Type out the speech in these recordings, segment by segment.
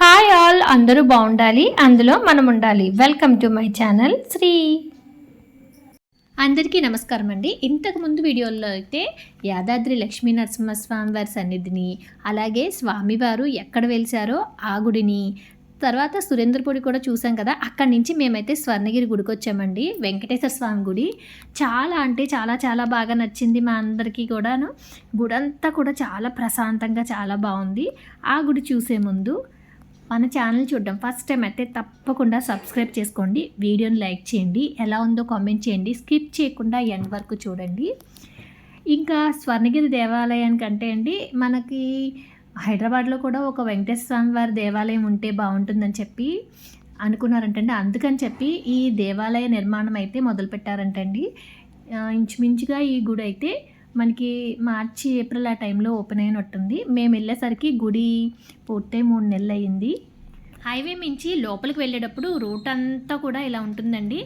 Hi all, అందరూ బాగుండాలి, అందులో మనం ఉండాలి. Welcome to my channel Sri. అందరికీ నమస్కారం అండి. ఇంతకుముందు వీడియోల్లో అయితే యాదాద్రి లక్ష్మీ నరసింహస్వామి వారి సన్నిధిని, అలాగే స్వామివారు ఎక్కడ వెలిసారో ఆ గుడిని, తర్వాత సురేంద్రపూడి కూడా చూసాం కదా. అక్కడి నుంచి మేమైతే స్వర్ణగిరి గుడికి వచ్చామండి, వెంకటేశ్వర స్వామి గుడి. చాలా అంటే చాలా చాలా బాగా నచ్చింది మా అందరికీ కూడాను. గుడంతా కూడా చాలా ప్రశాంతంగా చాలా బాగుంది. ఆ గుడి చూసే ముందు మన ఛానల్ చూడడం ఫస్ట్ టైం అయితే తప్పకుండా సబ్స్క్రైబ్ చేసుకోండి, వీడియోని లైక్ చేయండి, ఎలా ఉందో కామెంట్ చేయండి, స్కిప్ చేయకుండా ఎండ్ వరకు చూడండి. ఇంకా స్వర్ణగిరి దేవాలయానికి అంటే అండి, మనకి హైదరాబాద్లో కూడా ఒక వెంకటేశ్వర స్వామి వారి దేవాలయం ఉంటే బాగుంటుందని చెప్పి అనుకున్నారంటండి. అందుకని చెప్పి ఈ దేవాలయ నిర్మాణం అయితే మొదలుపెట్టారంటండి. ఇంచుమించుగా ఈ గుడి అయితే మనకి మార్చి ఏప్రిల్ ఆ టైంలో ఓపెన్ అయినట్టుంది. మేము వెళ్ళేసరికి గుడి పూర్తయి 3 నెలలు అయ్యింది. హైవే మించి లోపలికి వెళ్ళేటప్పుడు రూట్ అంతా కూడా ఇలా ఉంటుందండి.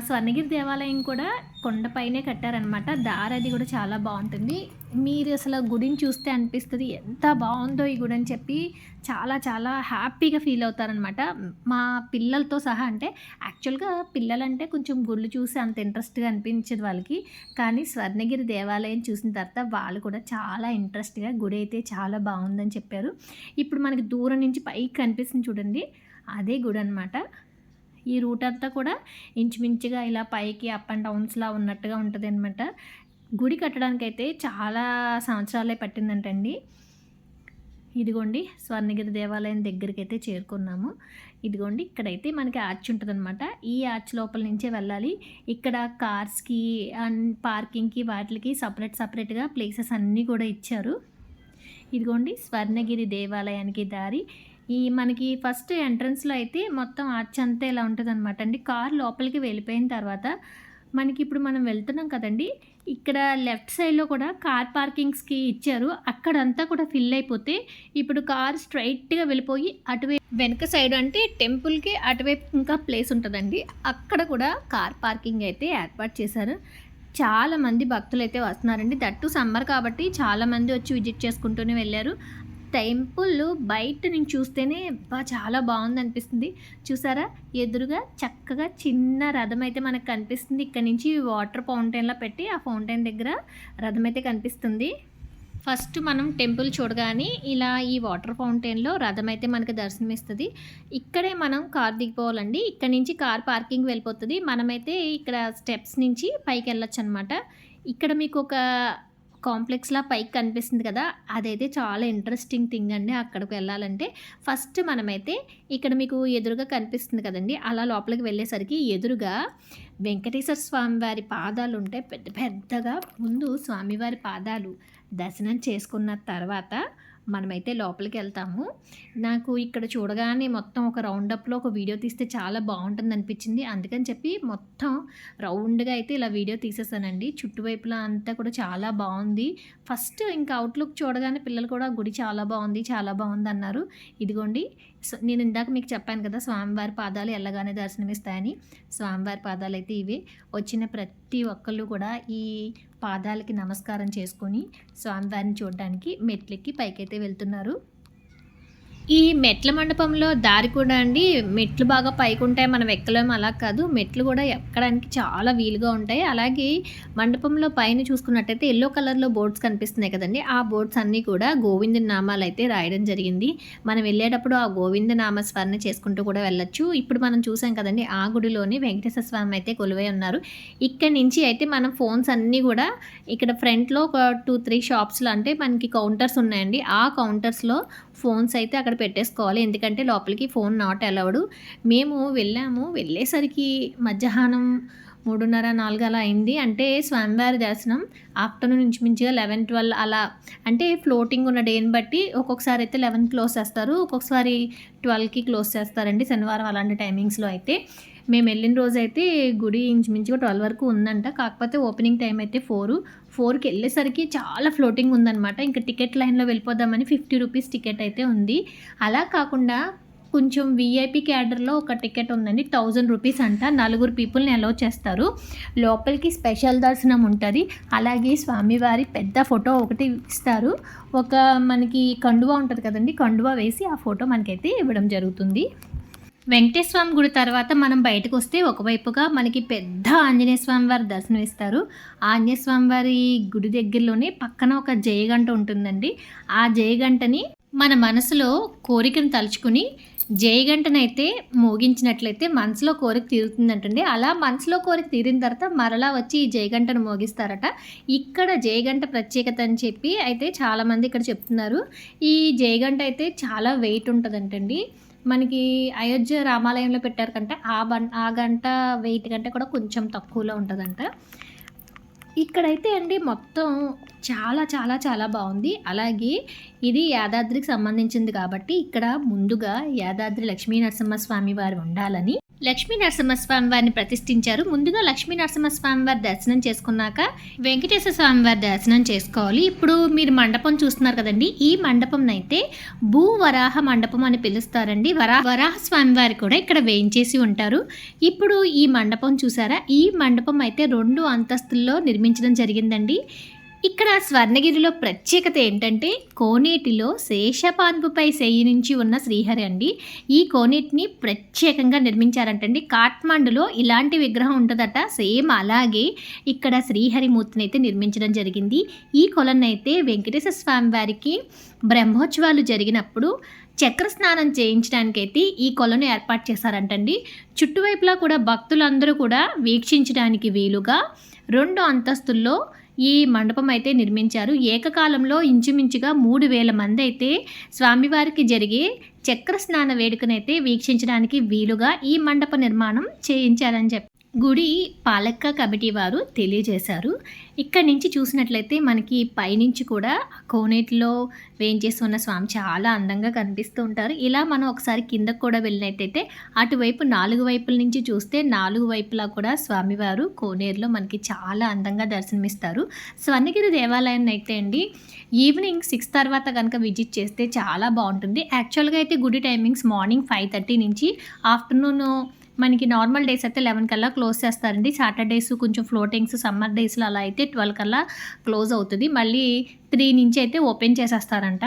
స్వర్ణగిరి దేవాలయం కూడా కొండపైనే కట్టారనమాట. దారి అది కూడా చాలా బాగుంటుంది. మీరు అసలు గుడిని చూస్తే అనిపిస్తుంది ఎంత బాగుందో ఈ గుడి అని చెప్పి చాలా చాలా హ్యాపీగా ఫీల్ అవుతారనమాట. మా పిల్లలతో సహా. అంటే యాక్చువల్గా పిల్లలంటే కొంచెం గుళ్ళు చూసి అంత ఇంట్రెస్ట్గా అనిపించదు వాళ్ళకి, కానీ స్వర్ణగిరి దేవాలయం చూసిన తర్వాత వాళ్ళు కూడా చాలా ఇంట్రెస్ట్గా గుడి అయితే చాలా బాగుందని చెప్పారు. ఇప్పుడు మనకి దూరం నుంచి పైకి కనిపిస్తుంది చూడండి, అదే గుడి అనమాట. ఈ రూట్ అంతా కూడా ఇంచుమించుగా ఇలా పైకి అప్ అండ్ డౌన్స్లా ఉన్నట్టుగా ఉంటుంది అనమాట. గుడి కట్టడానికి అయితే చాలా సంవత్సరాలే పట్టిందంటండి. ఇదిగోండి స్వర్ణగిరి దేవాలయం దగ్గరికి అయితే చేరుకున్నాము. ఇదిగోండి ఇక్కడైతే మనకి ఆర్చ్ ఉంటుంది అనమాట. ఈ ఆర్చ్ లోపల నుంచే వెళ్ళాలి. ఇక్కడ కార్స్కి అండ్ పార్కింగ్కి వాటికి సపరేట్గా ప్లేసెస్ అన్నీ కూడా ఇచ్చారు. ఇదిగోండి స్వర్ణగిరి దేవాలయానికి దారి. ఈ మనకి ఫస్ట్ ఎంట్రన్స్లో అయితే మొత్తం ఆర్చ్ అంతా ఇలా ఉంటుంది అనమాట అండి. కార్ లోపలికి వెళ్ళిపోయిన తర్వాత మనకి ఇప్పుడు మనం వెళ్తున్నాం కదండి, ఇక్కడ లెఫ్ట్ సైడ్లో కూడా కార్ పార్కింగ్స్కి ఇచ్చారు. అక్కడంతా కూడా ఫిల్ అయిపోతే ఇప్పుడు కార్ స్ట్రైట్గా వెళ్ళిపోయి అటువైపు వెనక సైడ్ అంటే టెంపుల్కి అటువైపు ఇంకా ప్లేస్ ఉంటుందండి, అక్కడ కూడా కార్ పార్కింగ్ అయితే ఏర్పాటు చేశారు. చాలామంది భక్తులు అయితే వస్తున్నారండి. దట్టు సమ్మర్ కాబట్టి చాలామంది వచ్చి విజిట్ చేసుకుంటూనే వెళ్ళారు. టెంపుల్ బయట నుంచి చూస్తేనే చాలా బాగుంది అనిపిస్తుంది. చూసారా, ఎదురుగా చక్కగా చిన్న రథం అయితే మనకు కనిపిస్తుంది. ఇక్కడ నుంచి వాటర్ ఫౌంటైన్లా పెట్టి ఆ ఫౌంటైన్ దగ్గర రథం అయితే కనిపిస్తుంది. ఫస్ట్ మనం టెంపుల్ చూడగానే ఇలా ఈ వాటర్ ఫౌంటైన్లో రథం అయితే మనకి దర్శనమిస్తుంది. ఇక్కడే మనం కార్ దిగిపోవాలండి. ఇక్కడ నుంచి కార్ పార్కింగ్ వెళ్ళిపోతుంది. మనమైతే ఇక్కడ స్టెప్స్ నుంచి పైకి వెళ్ళొచ్చు అనమాట. ఇక్కడ మీకు ఒక కాంప్లెక్స్లా పైకి కనిపిస్తుంది కదా, అదైతే చాలా ఇంట్రెస్టింగ్ థింగ్ అండి. అక్కడికి వెళ్ళాలంటే ఫస్ట్ మనమైతే ఇక్కడ మీకు ఎదురుగా కనిపిస్తుంది కదండి, అలా లోపలికి వెళ్ళేసరికి ఎదురుగా వెంకటేశ్వర స్వామి వారి పాదాలు ఉంటాయి పెద్ద పెద్దగా. ముందు స్వామివారి పాదాలు దర్శనం చేసుకున్న తర్వాత మనమైతే లోపలికి వెళ్తాము. నాకు ఇక్కడ చూడగానే మొత్తం ఒక రౌండప్లో ఒక వీడియో తీస్తే చాలా బాగుంటుంది అనిపించింది. అందుకని చెప్పి మొత్తం రౌండ్గా అయితే ఇలా వీడియో తీసేసానండి. చుట్టువైపులా అంతా కూడా చాలా బాగుంది. ఫస్ట్ ఇంకా అవుట్లుక్ చూడగానే పిల్లలు కూడా గుడి చాలా బాగుంది అన్నారు. ఇదిగోండి నేను ఇందాక మీకు చెప్పాను కదా, స్వామివారి పాదాలు ఎల్లగానే దర్శనమిస్తాయని. స్వామివారి పాదాలు అయితే ఇవే. వచ్చిన ప్రతి ఒక్కళ్ళు కూడా ఈ పాదాలకి నమస్కారం చేసుకొని స్వామివారిని చూడడానికి మెట్లెక్కి పైకైతే వెళ్తున్నారు. ఈ మెట్ల మండపంలో దారి కూడా అండి, మెట్లు బాగా పైకి ఉంటాయి, మనం ఎక్కలేము అలా కాదు, మెట్లు కూడా ఎక్కడానికి చాలా వీలుగా ఉంటాయి. అలాగే మండపంలో పైన చూసుకున్నట్టయితే ఎల్లో కలర్లో బోర్డ్స్ కనిపిస్తున్నాయి కదండి, ఆ బోర్డ్స్ అన్నీ కూడా గోవింద నామాలు అయితే రాయడం జరిగింది. మనం వెళ్ళేటప్పుడు ఆ గోవింద నామ స్మరణ చేసుకుంటూ కూడా వెళ్ళొచ్చు. ఇప్పుడు మనం చూసాం కదండి, ఆ గుడిలోని వెంకటేశ్వర స్వామి అయితే కొలువై ఉన్నారు. ఇక్కడ నుంచి అయితే మనం ఫోన్స్ అన్నీ కూడా ఇక్కడ ఫ్రంట్లో ఒక 2-3 షాప్స్లో అంటే మనకి కౌంటర్స్ ఉన్నాయండి, ఆ కౌంటర్స్లో ఫోన్స్ అయితే అక్కడ పెట్టేసుకోవాలి. ఎందుకంటే లోపలికి ఫోన్ నాట్ అలౌడ్. మేము వెళ్ళేసరికి మధ్యాహ్నం 3:30-4 అలా అయింది. అంటే స్వామివారి దర్శనం ఆఫ్టర్నూన్ ఇంచుమించుగా 11-12 అలా. అంటే ఫ్లోటింగ్ ఉన్న డేని బట్టి ఒక్కొక్కసారి అయితే 11 క్లోజ్ చేస్తారు, ఒక్కొక్కసారి 12కి క్లోజ్ చేస్తారండి శనివారం అలాంటి టైమింగ్స్లో. అయితే మేము వెళ్ళిన రోజైతే గుడి ఇంచుమించుగా 12 వరకు ఉందంట. కాకపోతే ఓపెనింగ్ టైం అయితే 4కి వెళ్ళేసరికి చాలా ఫ్లోటింగ్ ఉందన్నమాట. ఇంకా టికెట్ లైన్లో వెళ్ళిపోదామని 50 రూపీస్ టికెట్ అయితే ఉంది. అలా కాకుండా కొంచెం వీఐపీ క్యాడర్లో ఒక టికెట్ ఉందండి, 1000 రూపీస్ అంట. 4 పీపుల్ని అలౌ చేస్తారు. లోపలికి స్పెషల్ దర్శనం ఉంటుంది. అలాగే స్వామివారి పెద్ద ఫోటో ఒకటి ఇస్తారు. ఒక మనకి కండువా ఉంటుంది కదండి, కండువా వేసి ఆ ఫోటో మనకైతే ఇవ్వడం జరుగుతుంది. వెంకటేశ్వర స్వామి గుడి తర్వాత మనం బయటకు వస్తే ఒకవైపుగా మనకి పెద్ద ఆంజనేయ స్వామి వారి దర్శనం ఇస్తారు. ఆంజనేయ స్వామి వారి గుడి దగ్గరలోనే పక్కన ఒక జయగంట ఉంటుందండి. ఆ జయగంటని మన మనసులో కోరికను తలుచుకుని జయగంటనైతే మోగించినట్లయితే మనసులో కోరిక తీరుతుందంటండి. అలా మనసులో కోరిక తీరిన తర్వాత మరలా వచ్చి ఈ జయగంటను మోగిస్తారట. ఇక్కడ జయగంట ప్రత్యేకత అని చెప్పి అయితే చాలామంది ఇక్కడ చెప్తున్నారు. ఈ జయగంట అయితే చాలా వెయిట్ ఉంటుందంటండి. మనకి అయోధ్య రామాలయంలో పెట్టారు కంటే ఆ గంట వెయిట్ కంటే కూడా కొంచెం తక్కువలో ఉంటుందంట. ఇక్కడైతే అండి మొత్తం చాలా చాలా చాలా బాగుంది. అలాగే ఇది యాదాద్రికి సంబంధించింది కాబట్టి ఇక్కడ ముందుగా యాదాద్రి లక్ష్మీ నరసింహస్వామి వారు ఉండాలని లక్ష్మీ నరసింహస్వామి వారిని ప్రతిష్ఠించారు. ముందుగా లక్ష్మీ నరసింహస్వామి వారి దర్శనం చేసుకున్నాక వెంకటేశ్వర స్వామి వారి దర్శనం చేసుకోవాలి. ఇప్పుడు మీరు మండపం చూస్తున్నారు కదండి, ఈ మండపం అయితే భూవరాహ మండపం అని పిలుస్తారండి. వరాహ స్వామి వారి కూడా ఇక్కడ వేయించేసి ఉంటారు. ఇప్పుడు ఈ మండపం చూసారా, ఈ మండపం అయితే 2 అంతస్తుల్లో నిర్మించడం జరిగిందండి. ఇక్కడ స్వర్ణగిరిలో ప్రత్యేకత ఏంటంటే కోనేటిలో శేషపాన్పుపై శయ్యి నుంచి ఉన్న శ్రీహరి అండి. ఈ కోనేటిని ప్రత్యేకంగా నిర్మించారంటండి. కాఠ్మండులో ఇలాంటి విగ్రహం ఉంటుందట, సేమ్ అలాగే ఇక్కడ శ్రీహరి మూర్తిని అయితే నిర్మించడం జరిగింది. ఈ కొలనైతే వెంకటేశ్వర స్వామి వారికి బ్రహ్మోత్సవాలు జరిగినప్పుడు చక్ర స్నానం చేయించడానికైతే ఈ కొలను ఏర్పాటు చేశారంటండి. చుట్టువైపులా కూడా భక్తులందరూ కూడా వీక్షించడానికి వీలుగా 2 అంతస్తుల్లో ఈ మండపం అయితే నిర్మించారు. ఏకకాలంలో ఇంచుమించుగా 3000 మంది అయితే స్వామివారికి జరిగే చక్ర స్నాన వేడుకనైతే వీక్షించడానికి వీలుగా ఈ మండప నిర్మాణం చేయించారని చెప్పి గుడి పాలక కమిటీ వారు తెలియజేశారు. ఇక్కడి నుంచి చూసినట్లయితే మనకి పైనుంచి కూడా కోనేటిలో వేయించేసి ఉన్న స్వామి చాలా అందంగా కనిపిస్తూ ఉంటారు. ఇలా మనం ఒకసారి కిందకు కూడా వెళ్ళినట్టయితే అటువైపు 4 వైపుల నుంచి చూస్తే 4 వైపులా కూడా స్వామివారు కోనేరులో మనకి చాలా అందంగా దర్శనమిస్తారు. స్వర్ణగిరి దేవాలయాన్ని అయితే అండి ఈవినింగ్ 6 తర్వాత కనుక విజిట్ చేస్తే చాలా బాగుంటుంది. యాక్చువల్గా అయితే గుడి టైమింగ్స్ మార్నింగ్ 5:30 నుంచి ఆఫ్టర్నూన్ మనకి నార్మల్ డేస్ అయితే 11 కల్లా క్లోజ్ చేస్తారండి. సాటర్డేస్ కొంచెం ఫ్లోటింగ్స్ సమ్మర్ డేస్లో అలా అయితే 12 కల్లా క్లోజ్ అవుతుంది. మళ్ళీ 3 నుంచి అయితే ఓపెన్ చేసేస్తారంట.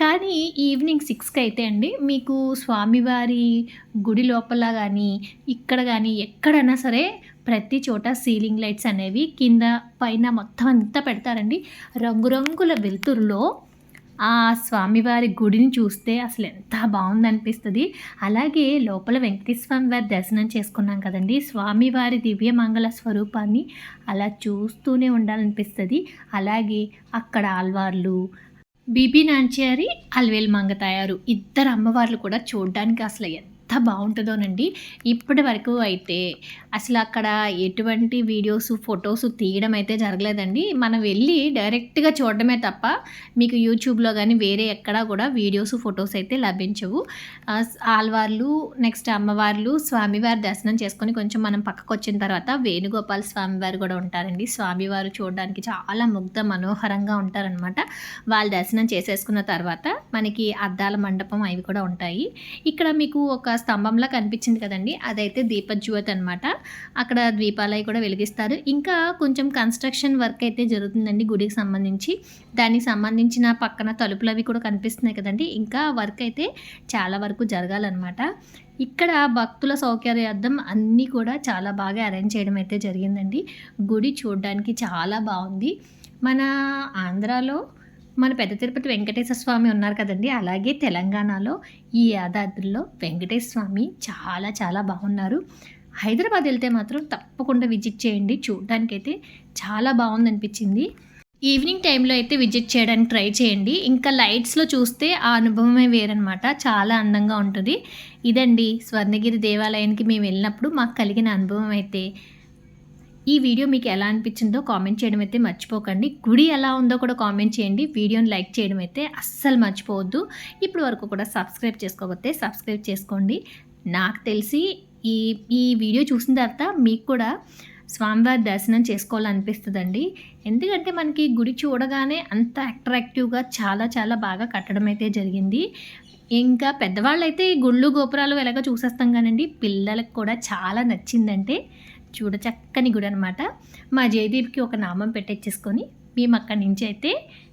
కానీ ఈవినింగ్ 6కి అయితే అండి మీకు స్వామివారి గుడి లోపల కానీ ఇక్కడ కానీ ఎక్కడైనా సరే ప్రతి చోట సీలింగ్ లైట్స్ అనేవి కింద పైన మొత్తం అంతా పెడతారండి. రంగురంగుల వెలుతురులో ఆ స్వామివారి గుడిని చూస్తే అసలు ఎంత బాగుందనిపిస్తుంది. అలాగే లోపల వెంకటేశ్వర స్వామి వారి దర్శనం చేసుకున్నాం కదండి, స్వామివారి దివ్య మంగళ స్వరూపాన్ని అలా చూస్తూనే ఉండాలనిపిస్తుంది. అలాగే అక్కడ ఆల్వార్లు బీబీ నాంచారి అల్వేల్ మంగతాయారు ఇద్దరు అమ్మవార్లు కూడా చూడడానికి అసలు ఎంత బాగుంటుందోనండి. ఇప్పటి వరకు అయితే అసలు అక్కడ ఎటువంటి వీడియోస్ ఫొటోస్ తీయడం అయితే జరగలేదండి. మనం వెళ్ళి డైరెక్ట్గా చూడడమే తప్ప మీకు యూట్యూబ్లో కానీ వేరే ఎక్కడా కూడా వీడియోస్ ఫొటోస్ అయితే లభించవు. ఆల్వార్లు నెక్స్ట్ అమ్మవార్లు స్వామివారి దర్శనం చేసుకొని కొంచెం మనం పక్కకు వచ్చిన తర్వాత వేణుగోపాల స్వామివారు కూడా ఉంటారండి. స్వామివారు చూడడానికి చాలా ముగ్ధ మనోహరంగా ఉంటారనమాట. వాళ్ళ దర్శనం చేసేసుకున్న తర్వాత మనకి అద్దాల మండపం అవి కూడా ఉంటాయి. ఇక్కడ మీకు ఒక స్తంభంలా కనిపించింది కదండి, అదైతే దీపజ్యోతి అనమాట. అక్కడ దీపాలవి కూడా వెలిగిస్తారు. ఇంకా కొంచెం కన్స్ట్రక్షన్ వర్క్ అయితే జరుగుతుందండి గుడికి సంబంధించి. దానికి సంబంధించిన పక్కన తలుపులు అవి కూడా కనిపిస్తున్నాయి కదండి. ఇంకా వర్క్ అయితే చాలా వరకు జరగాలన్నమాట. ఇక్కడ భక్తుల సౌకర్యార్థం అన్నీ కూడా చాలా బాగా అరేంజ్ చేయడం అయితే జరిగిందండి. గుడి చూడడానికి చాలా బాగుంది. మన ఆంధ్రాలో మన పెద్ద తిరుపతి వెంకటేశ్వర స్వామి ఉన్నారు కదండి, అలాగే తెలంగాణలో ఈ యాదాద్రిలో వెంకటేశ్వర స్వామి చాలా చాలా బాగున్నారు. హైదరాబాద్ వెళ్తే మాత్రం తప్పకుండా విజిట్ చేయండి. చూడడానికైతే చాలా బాగుందనిపించింది. ఈవినింగ్ టైంలో అయితే విజిట్ చేయడానికి ట్రై చేయండి. ఇంకా లైట్స్లో చూస్తే ఆ అనుభవమే వేరనమాట, చాలా అందంగా ఉంటుంది. ఇదండి స్వర్ణగిరి దేవాలయానికి మేము వెళ్ళినప్పుడు మాకు కలిగిన అనుభవం అయితే. ఈ వీడియో మీకు ఎలా అనిపించిందో కామెంట్ చేయడం అయితే మర్చిపోకండి. గుడి ఎలా ఉందో కూడా కామెంట్ చేయండి. వీడియోని లైక్ చేయడం అయితే అస్సలు మర్చిపోవద్దు. ఇప్పుడు వరకు కూడా సబ్స్క్రైబ్ చేసుకోకపోతే సబ్స్క్రైబ్ చేసుకోండి. నాకు తెలిసి ఈ వీడియో చూసిన తర్వాత మీకు కూడా స్వామివారి దర్శనం చేసుకోవాలనిపిస్తుందండి. ఎందుకంటే మనకి గుడి చూడగానే అంత అట్రాక్టివ్గా చాలా చాలా బాగా కట్టడం అయితే జరిగింది. ఇంకా పెద్దవాళ్ళైతే ఈ గుళ్ళు, గోపురాలు ఎలాగో చూసేస్తాం గానండి. పిల్లలకి కూడా చాలా నచ్చిందంటే చక్కని గుడనమాట. మా జయదీప్‌కి ఒక నామం పెట్టిచ్చేసుకొని మేము అక్కడి నుంచి అయితే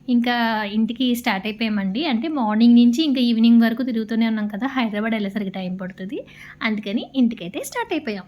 ఇంకా ఇంటికి స్టార్ట్ అయిపోయామండి. అంటే మార్నింగ్ నుంచి ఇంకా ఈవినింగ్ వరకు తిరుగుతూనే ఉన్నాం కదా! హైదరాబాద్ ఎళ్ళేసరికి టైం పడుతది. అందుకని ఇంటికైతే స్టార్ట్ అయిపోయాం.